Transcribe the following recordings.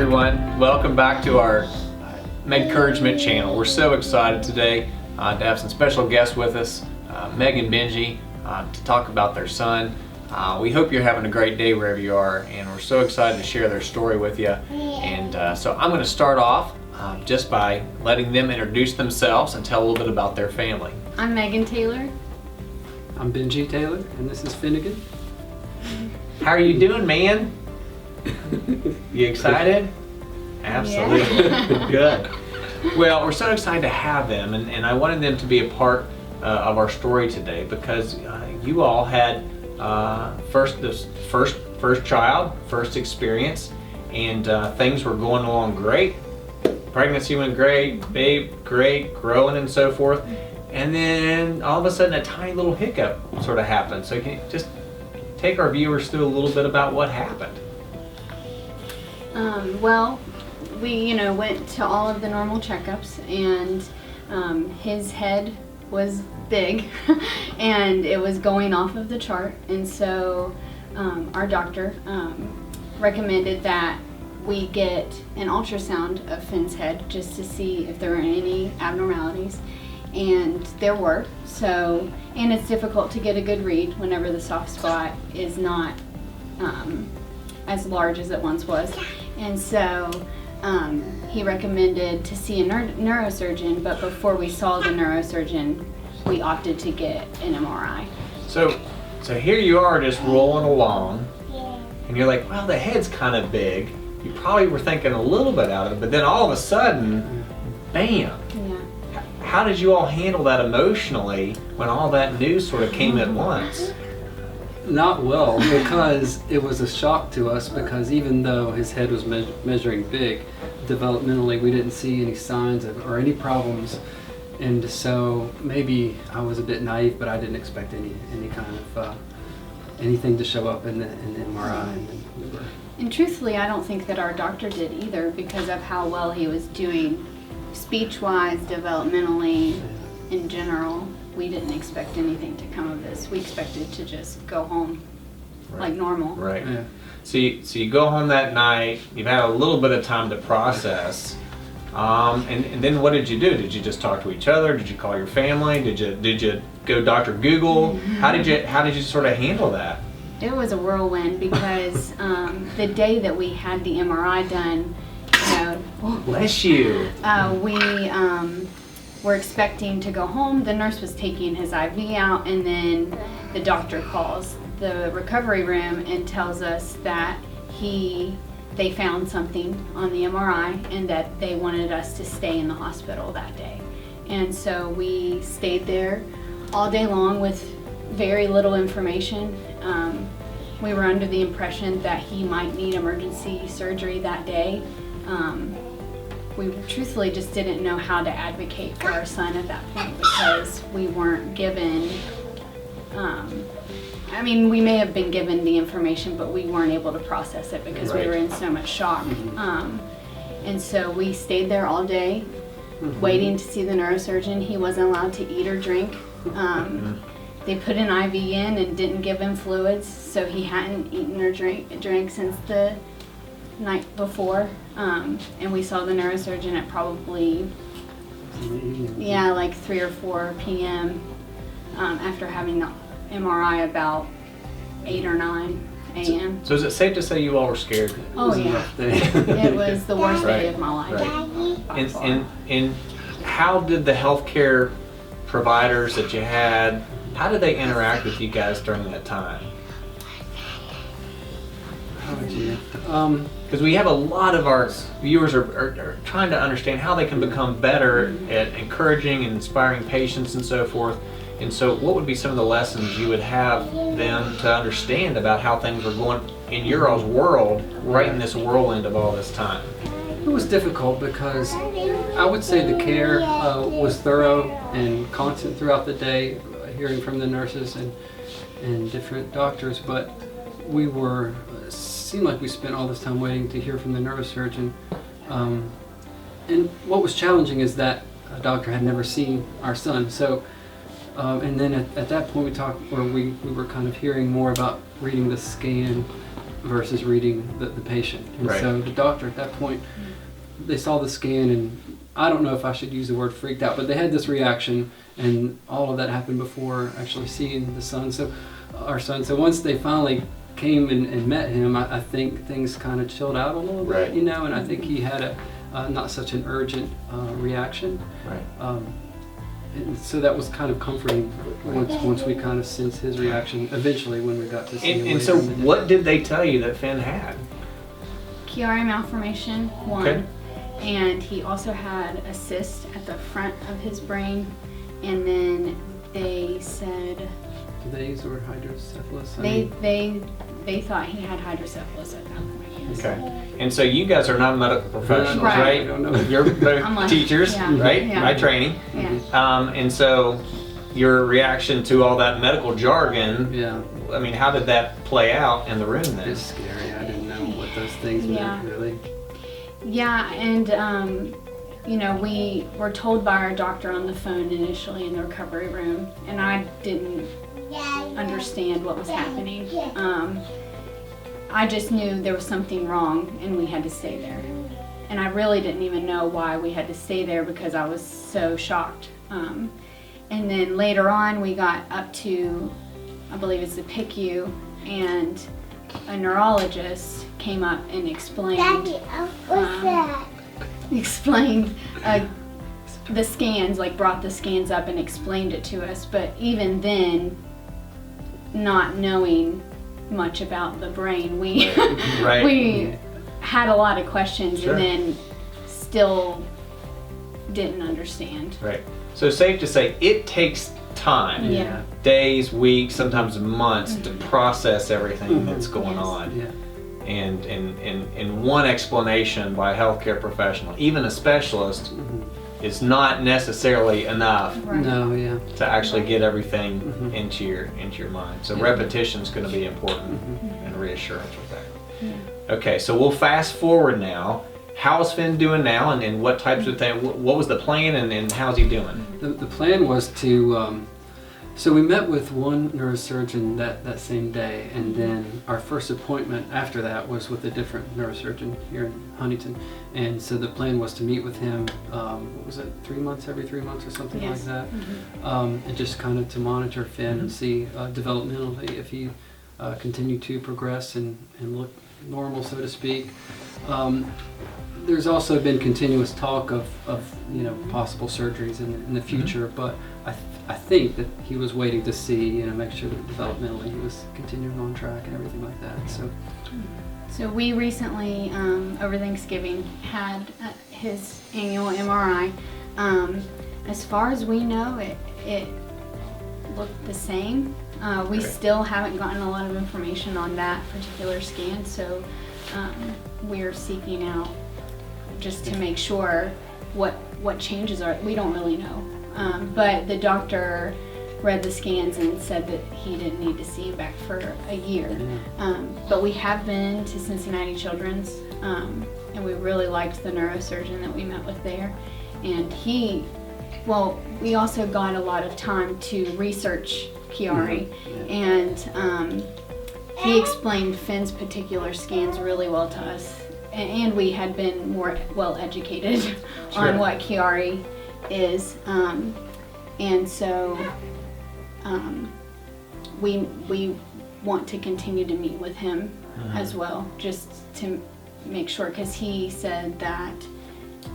everyone. Welcome back to our Meg Encouragement channel. We're so excited today to have some special guests with us, Meg and Benji, to talk about their son. We hope you're having a great day wherever you are, and we're so excited to share their story with you. And so I'm going to start off just by letting them introduce themselves and tell a little bit about their family. I'm Megan Taylor. I'm Benji Taylor, and this is Finnegan. How are you doing, man? You excited? Absolutely. Yeah. Good. Well, we're so excited to have them, and I wanted them to be a part of our story today because you all had first child, first experience, and things were going along great. Pregnancy went great, babe great, growing and so forth, and then all of a sudden a tiny little hiccup sort of happened. So can you just take our viewers through a little bit about what happened? Well, we went to all of the normal checkups, and his head was big and it was going off of the chart, and so our doctor recommended that we get an ultrasound of Finn's head just to see if there were any abnormalities, and there were. So, and it's difficult to get a good read whenever the soft spot is not as large as it once was. And so he recommended to see a neurosurgeon, but before we saw the neurosurgeon, we opted to get an MRI. So here you are just rolling along, and you're like, well, the head's kind of big. You probably were thinking a little bit out of it, but then all of a sudden, bam. Yeah. How did you all handle that emotionally when all that news sort of came at once? Not well, because it was a shock to us, because even though his head was measuring big, developmentally we didn't see any signs or any problems, and so maybe I was a bit naive, but I didn't expect any kind of anything to show up in the MRI. And truthfully, I don't think that our doctor did either, because of how well he was doing speech-wise, developmentally, in general. We didn't expect anything to come of this. We expected to just go home like normal. Right. Yeah. So you go home that night, you've had a little bit of time to process, and then what did you do? Did you just talk to each other? Did you call your family? Did you go Dr. Google? How did you sort of handle that? It was a whirlwind, because the day that we had the MRI done, Bless you. we were expecting to go home. The nurse was taking his IV out, and then the doctor calls the recovery room and tells us that they found something on the MRI and that they wanted us to stay in the hospital that day. And so we stayed there all day long with very little information. We were under the impression that he might need emergency surgery that day. We truthfully just didn't know how to advocate for our son at that point, because we weren't given, we may have been given the information, but we weren't able to process it because we were in so much shock. And so we stayed there all day, waiting to see the neurosurgeon. He wasn't allowed to eat or drink. They put an IV in and didn't give him fluids, so he hadn't eaten or drank since the night before. And we saw the neurosurgeon at probably like 3 or 4 p.m. After having the MRI about 8 or 9 a.m. So is it safe to say you all were scared? Oh yeah, it was the worst day of my life. Right. And how did the healthcare providers that you had, how did they interact with you guys during that time? Because we have a lot of our viewers are trying to understand how they can become better at encouraging and inspiring patients and so forth. And so what would be some of the lessons you would have them to understand about how things were going in your all's world right in this whirlwind of all this time? It was difficult because I would say the care was thorough and constant throughout the day, hearing from the nurses and different doctors, but seemed like we spent all this time waiting to hear from the neurosurgeon. And what was challenging is that a doctor had never seen our son. So, and then at that point we were kind of hearing more about reading the scan versus reading the patient. And Right. so the doctor at that point, they saw the scan, and I don't know if I should use the word freaked out, but they had this reaction, and all of that happened before actually seeing the son. So our son. So once they finally came and met him, I think things kind of chilled out a little bit, Right. you know, and I think he had a not such an urgent reaction. Right. And so that was kind of comforting once we kind of sensed his reaction eventually when we got to see him. And later so in the day. what did they tell you that Finn had? Chiari malformation, one. Okay. And he also had a cyst at the front of his brain. And then they said Do they use the word hydrocephalus? they thought he had hydrocephalus at that point. Yes. Okay. And so you guys are not medical professionals, Right. right? I don't know. You're both I'm like, teachers, yeah, right? yeah. By training. Yeah. And so your reaction to all that medical jargon, Yeah, I mean, how did that play out in the room then? it's scary. I didn't know what those things Yeah. meant really. Yeah, and you know, we were told by our doctor on the phone initially in the recovery room, and I didn't understand what was happening. I just knew there was something wrong and we had to stay there. And I really didn't even know why we had to stay there because I was so shocked. And then later on we got up to, I believe it's the PICU, and a neurologist came up and explained the scans, like brought the scans up and explained it to us. But even then, not knowing much about the brain, we Right. we had a lot of questions. Sure. And then still didn't understand. Right. So safe to say it takes time. Yeah. Days, weeks, sometimes months to process everything that's going Yes. on. Yeah. And one explanation by a healthcare professional, even a specialist, is not necessarily enough Right. No, yeah. to actually get everything Mhm. into your mind. So Yeah. repetition is going to be important and reassurance with that. Okay, so we'll fast forward now. How's Finn doing now, and what types of things? What was the plan, and how's he doing? The plan was to, so we met with one neurosurgeon that same day, and then our first appointment after that was with a different neurosurgeon here in Huntington. And so the plan was to meet with him, what was it, every 3 months or something Yes. like that. And just kind of to monitor Finn and see developmentally if he continued to progress and look normal, so to speak. There's also been continuous talk of you know, possible surgeries in the future, but I think that he was waiting to see, you know, make sure that developmentally he was continuing on track and everything like that. So we recently, over Thanksgiving, had his annual MRI. As far as we know, it looked the same. We Okay. still haven't gotten a lot of information on that particular scan, so we're seeking out just to make sure what changes are. We don't really know, but the doctor read the scans and said that he didn't need to see him back for a year. But we have been to Cincinnati Children's, and we really liked the neurosurgeon that we met with there. And we also got a lot of time to research Chiari, and he explained Finn's particular scans really well to us. And we had been more well educated Sure. on what Chiari is. And so we want to continue to meet with him as well, just to make sure, because he said that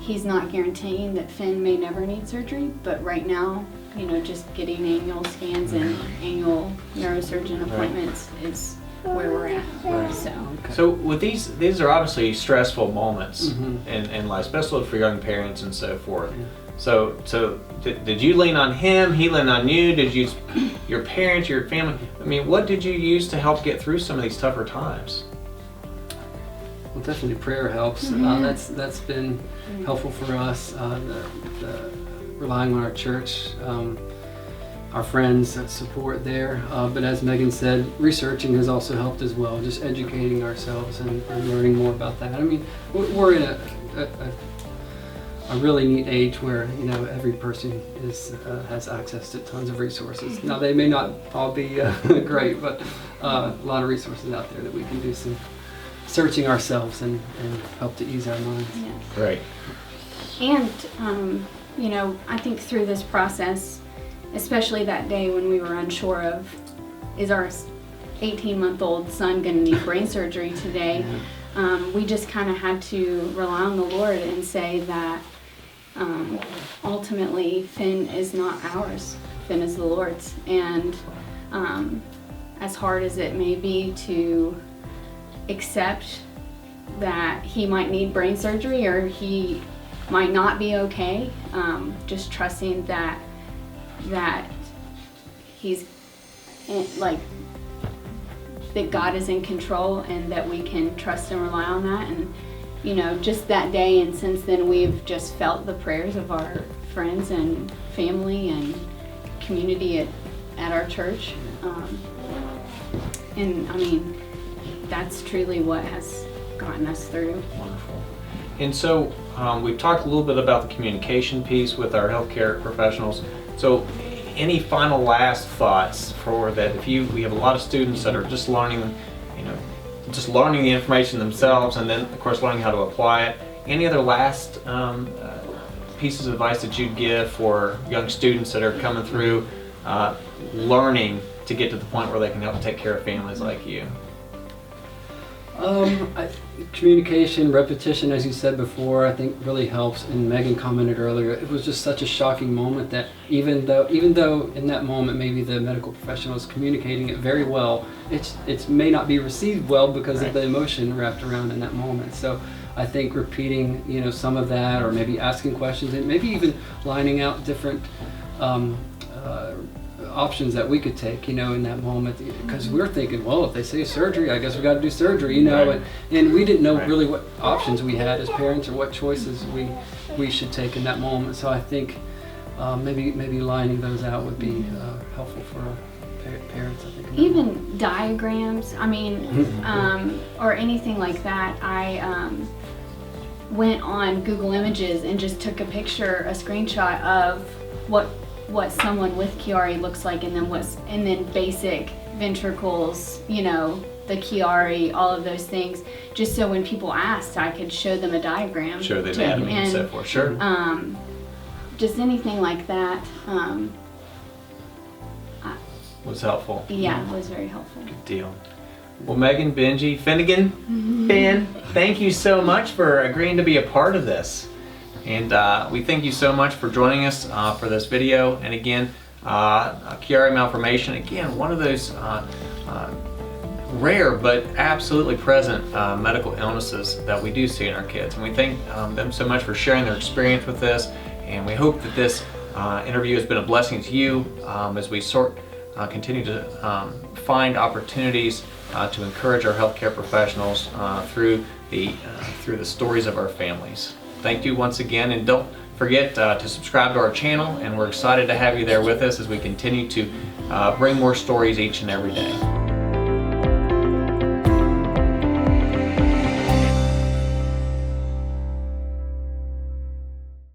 he's not guaranteeing that Finn may never need surgery, but right now, you know, just getting annual scans and annual neurosurgeon appointments is where we're at. Right. So So with these are obviously stressful moments Mhm. in life, especially for young parents and so forth. So did you lean on him? He leaned on you? Did you, your parents, your family? I mean, what did you use to help get through some of these tougher times? well, definitely prayer helps. That's been helpful for us. The relying on our church, our friends' support there. But as Megan said, researching has also helped as well. Just educating ourselves and learning more about that. I mean, we're in a really neat age where, you know, every person has access to tons of resources. Now they may not all be great, but a lot of resources out there that we can do some searching ourselves and help to ease our minds. Yeah. Great. And, you know, I think through this process, especially that day when we were unsure of, is our 18-month-old son going to need brain surgery today, we just kind of had to rely on the Lord and say that ultimately Finn is not ours, Finn is the Lord's. And as hard as it may be to accept that he might need brain surgery or he might not be okay, just trusting that he's like that God is in control and that we can trust and rely on that. And you know, just that day and since then we've just felt the prayers of our friends and family and community at our church, and I mean that's truly what has gotten us through. Wonderful. And so we've talked a little bit about the communication piece with our healthcare professionals. So any final last thoughts for that? We have a lot of students that are just learning, just learning the information themselves, and then of course learning how to apply it. Any other last pieces of advice that you'd give for young students that are coming through learning to get to the point where they can help take care of families like you? Communication, repetition, as you said before, I think really helps. And Megan commented earlier, it was just such a shocking moment that even though in that moment maybe the medical professional is communicating it very well, it may not be received well because of the emotion wrapped around in that moment. So I think repeating, some of that, or maybe asking questions, and maybe even lining out different options that we could take, in that moment, because we're thinking, well, if they say surgery, I guess we got to do surgery, Right. and we didn't know really what options we had as parents or what choices we should take in that moment. So I think maybe lining those out would be helpful for parents, I think. Even diagrams, I mean, or anything like that. I went on Google Images and just took a screenshot of what someone with Chiari looks like, and then basic ventricles, the Chiari, all of those things, just so when people asked, I could show them a diagram. Show the anatomy and so forth. Sure. Just anything like that. Was helpful. Yeah, it was very helpful. Good deal. Well, Megan, Benji, Finnegan, Ben, thank you so much for agreeing to be a part of this. And we thank you so much for joining us for this video. And again, Chiari malformation, again, one of those rare but absolutely present medical illnesses that we do see in our kids. And we thank them so much for sharing their experience with this. And we hope that this interview has been a blessing to you as we continue to find opportunities to encourage our healthcare professionals through the stories of our families. Thank you once again, and don't forget to subscribe to our channel, and we're excited to have you there with us as we continue to bring more stories each and every day.